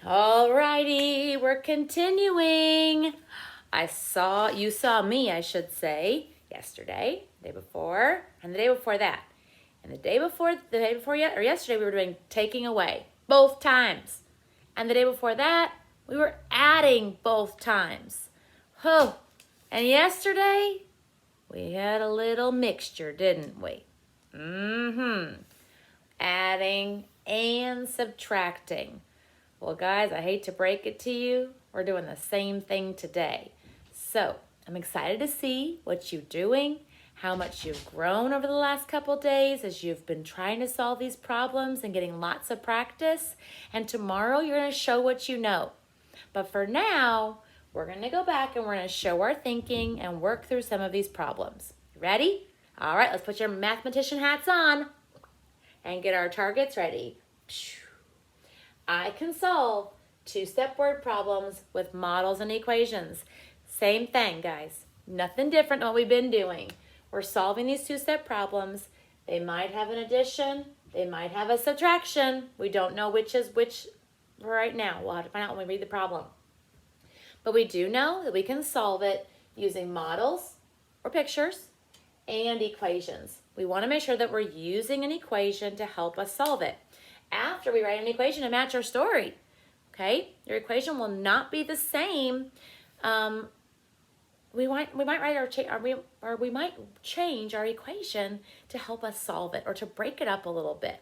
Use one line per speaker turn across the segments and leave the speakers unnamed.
Alrighty, we're continuing. You saw me, I should say, yesterday, the day before, and the day before that. And the day before yesterday, we were doing taking away both times. And the day before that, we were adding both times. Oh, and yesterday, we had a little mixture, didn't we? Adding and subtracting. Well, guys, I hate to break it to you. We're doing the same thing today. So I'm excited to see what you're doing, how much you've grown over the last couple days as you've been trying to solve these problems and getting lots of practice. And tomorrow you're going to show what you know. But for now, we're going to go back and we're going to show our thinking and work through some of these problems. Ready? All right, let's put your mathematician hats on and get our targets ready. I can solve two-step word problems with models and equations. Same thing, guys. Nothing different than what we've been doing. We're solving these two-step problems. They might have an addition. They might have a subtraction. We don't know which is which right now. We'll have to find out when we read the problem. But we do know that we can solve it using models or pictures and equations. We want to make sure that we're using an equation to help us solve it. After we write an equation to match our story, okay? Your equation will not be the same. We might change our equation to help us solve it or to break it up a little bit.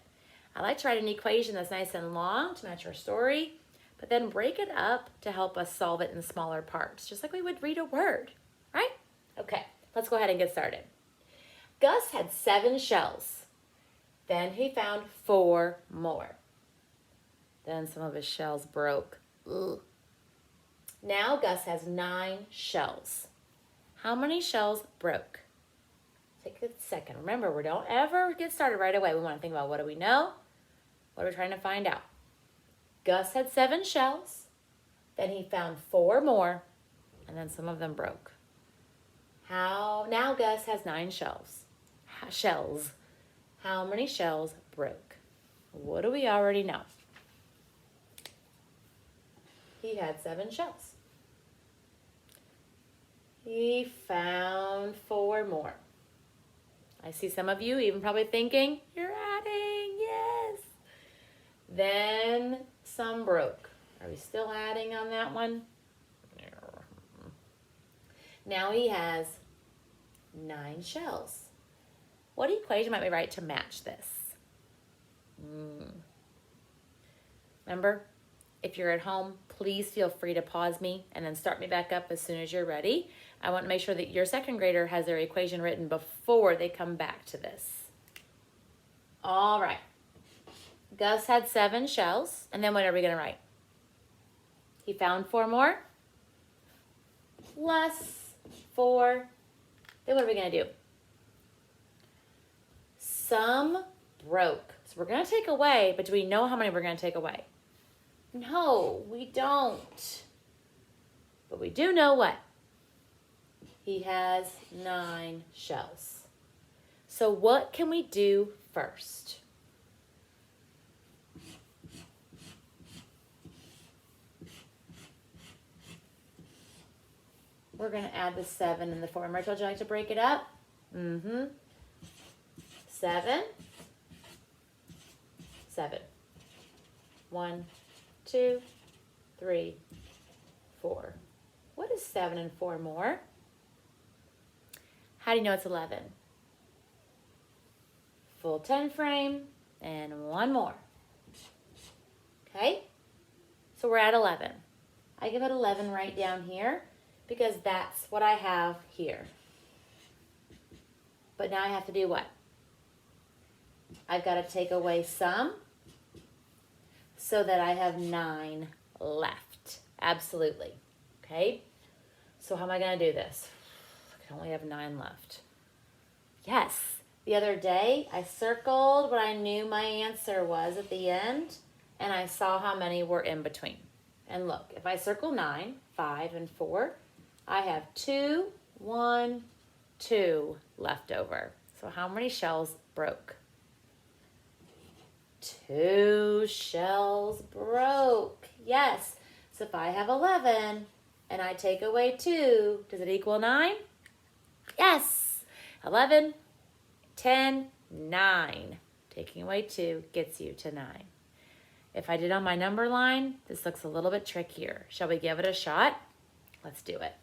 I like to write an equation that's nice and long to match our story, but then break it up to help us solve it in smaller parts, just like we would read a word, right? Okay, let's go ahead and get started. Gus had 7 shells. Then he found 4 more. Then some of his shells broke. Ugh. Now Gus has 9 shells. How many shells broke? Take a second. Remember, we don't ever get started right away. We want to think about what do we know? What are we trying to find out? Gus had 7 shells. Then he found 4 more. And then some of them broke. Now Gus has 9 shells. How many shells broke? What do we already know? He had 7 shells. He found 4 more. I see some of you even probably thinking, you're adding, yes. Then some broke. Are we still adding on that one? Now he has 9 shells. What equation might we write to match this? Remember, if you're at home, please feel free to pause me and then start me back up as soon as you're ready. I want to make sure that your second grader has their equation written before they come back to this. All right. Gus had 7 shells, and then what are we going to write? He found 4 more, plus 4. Then what are we going to do? Some broke. So we're going to take away, but do we know how many we're going to take away? No, we don't. But we do know what? He has 9 shells. So what can we do first? We're going to add the 7 and the 4. Remember I told you I like to break it up? 7. 1, 2, 3, 4. What is 7 and 4 more? How do you know it's 11? Full 10 frame and 1 more. Okay? So we're at 11. I give it 11 right down here because that's what I have here. But now I have to do what? I've got to take away some so that I have 9 left. Absolutely. Okay? So how am I going to do this? I can only have 9 left. Yes. The other day, I circled what I knew my answer was at the end, and I saw how many were in between. And look, if I circle 9, 5, and 4, I have 2, 1, 2 left over. So how many shells broke? 2 shells broke. Yes. So if I have 11 and I take away 2, does it equal 9? Yes. 11, 10, 9. Taking away 2 gets you to 9. If I did on my number line, this looks a little bit trickier. Shall we give it a shot? Let's do it.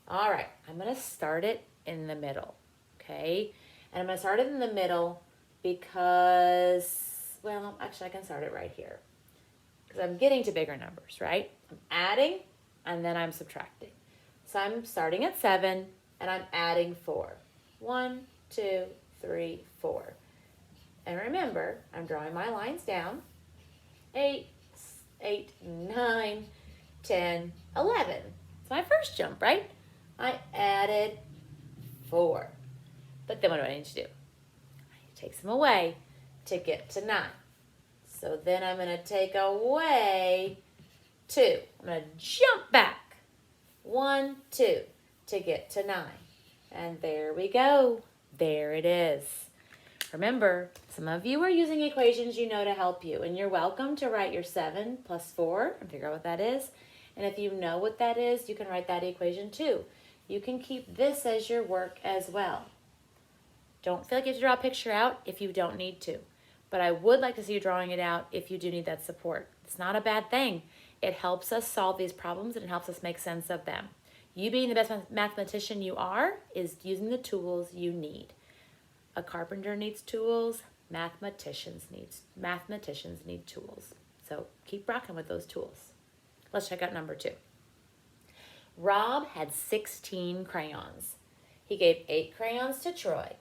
All right, I'm going to start it in the middle, okay? And I'm going to start it in the middle because, well, actually I can start it right here because I'm getting to bigger numbers, right? I'm adding and then I'm subtracting. So I'm starting at 7 and I'm adding 4. 1, 2, 3, 4. And remember, I'm drawing my lines down. 8, 9, 10, 11. It's my first jump, right? I added 4. But then what do I need to do? I need to take some away to get to 9. So then I'm going to take away 2. I'm going to jump back. 1, 2 to get to 9. And there we go. There it is. Remember, some of you are using equations you know to help you, and you're welcome to write your 7 plus 4 and figure out what that is. And if you know what that is, you can write that equation too. You can keep this as your work as well. Don't feel like you have to draw a picture out if you don't need to, but I would like to see you drawing it out if you do need that support. It's not a bad thing. It helps us solve these problems and it helps us make sense of them. You being the best mathematician you are is using the tools you need. A carpenter needs tools, mathematicians need tools. So keep rocking with those tools. Let's check out number 2. Rob had 16 crayons. He gave 8 crayons to Troy.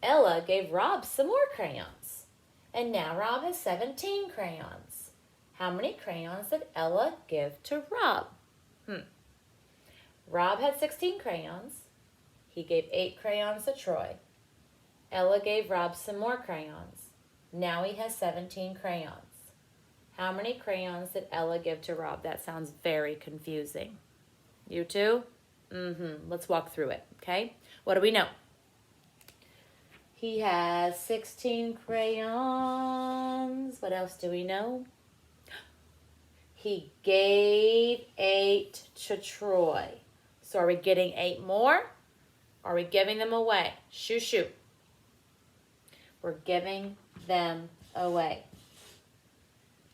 Ella gave Rob some more crayons. And now Rob has 17 crayons. How many crayons did Ella give to Rob? Rob had 16 crayons. He gave 8 crayons to Troy. Ella gave Rob some more crayons. Now he has 17 crayons. How many crayons did Ella give to Rob? That sounds very confusing. You too? Let's walk through it, okay? What do we know? He has 16 crayons. What else do we know? He gave 8 to Troy. So are we getting 8 more? Or are we giving them away? Shoo. We're giving them away.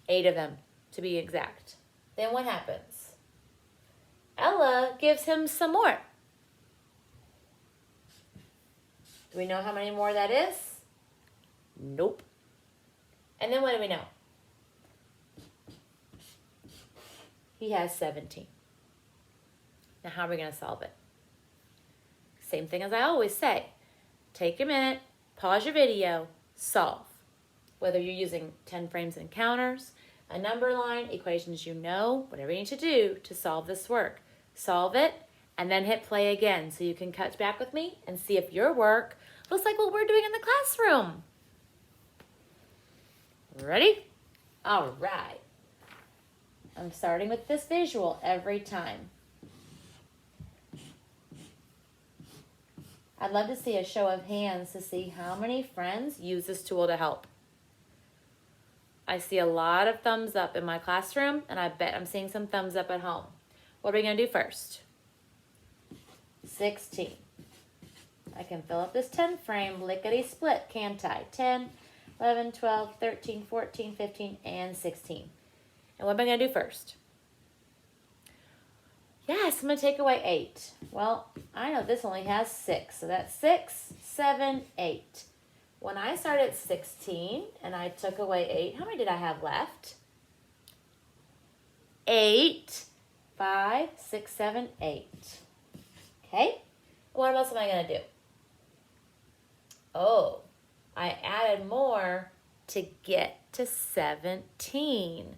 8 of them, to be exact. Then what happens? Ella gives him some more. Do we know how many more that is? Nope. And then what do we know? He has 17. Now how are we going to solve it? Same thing as I always say. Take a minute, pause your video, solve. Whether you're using 10 frames and counters, a number line, equations you know, whatever you need to do to solve this work. Solve it and then hit play again so you can cut back with me and see if your work looks like what we're doing in the classroom. Ready? All right. I'm starting with this visual every time. I'd love to see a show of hands to see how many friends use this tool to help. I see a lot of thumbs up in my classroom, and I bet I'm seeing some thumbs up at home. What are we going to do first? 16. I can fill up this 10 frame lickety-split, can't I? 10, 11, 12, 13, 14, 15, and 16. And what am I going to do first? Yes, I'm going to take away 8. Well, I know this only has 6, so that's 6, 7, 8. When I started at 16 and I took away 8, how many did I have left? 8, 5, 6, 7, 8. Okay? What else am I going to do? Oh, I added more to get to 17.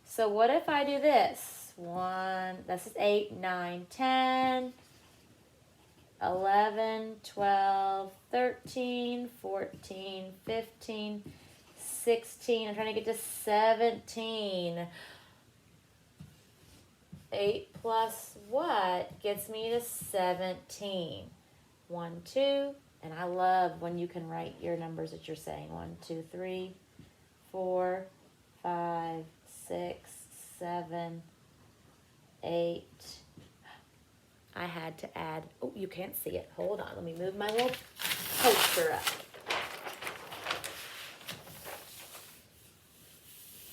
So what if I do this? 1, this is 8, 9, 10, 11, 12, 13, 14, 15, 16. I'm trying to get to 17. 8 plus what gets me to 17? 1, 2, And I love when you can write your numbers that you're saying. 1, 2, 3, 4, 5, 6, 7, 8. I had to add, oh, you can't see it. Hold on, let me move my little poster up.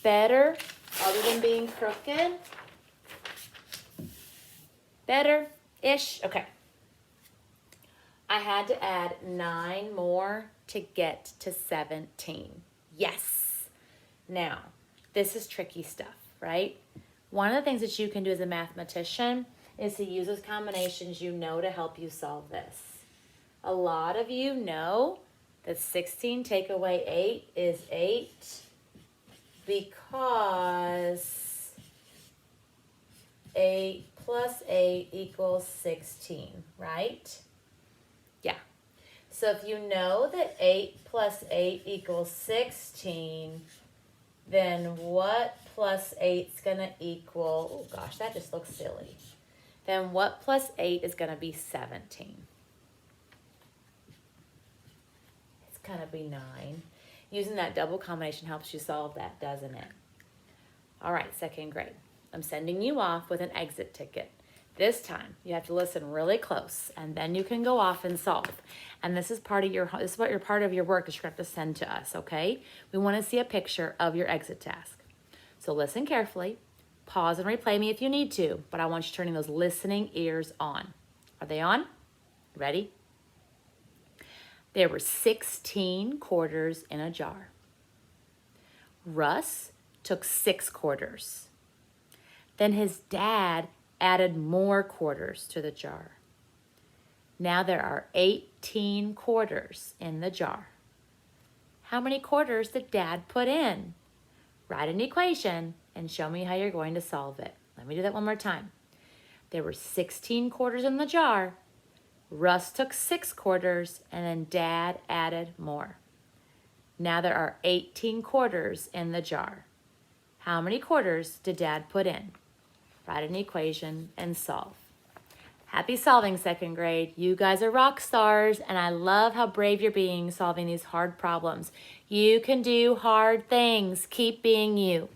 Better, other than being crooked. Better-ish. Okay. I had to add 9 more to get to 17. Yes. Now, this is tricky stuff, right? One of the things that you can do as a mathematician is to use those combinations you know to help you solve this. A lot of you know that 16 take away 8 is 8 because 8 plus 8 equals 16, right? Yeah. So if you know that 8 plus 8 equals 16, then what plus 8 is going to equal, oh gosh, that just looks silly. Then what plus 8 is going to be 17? It's going to be 9. Using that double combination helps you solve that, doesn't it? All right, second grade. I'm sending you off with an exit ticket. This time, you have to listen really close, and then you can go off and solve. And this is part of your part of your work that you're going to have to send to us, okay? We want to see a picture of your exit task. So listen carefully. Pause and replay me if you need to, but I want you turning those listening ears on. Are they on? Ready? There were 16 quarters in a jar. Russ took 6 quarters. Then his dad added more quarters to the jar. Now there are 18 quarters in the jar. How many quarters did Dad put in? Write an equation and show me how you're going to solve it. Let me do that one more time. There were 16 quarters in the jar. Russ took 6 quarters and then Dad added more. Now there are 18 quarters in the jar. How many quarters did Dad put in? Write an equation and solve. Happy solving, second grade. You guys are rock stars, and I love how brave you're being solving these hard problems. You can do hard things. Keep being you.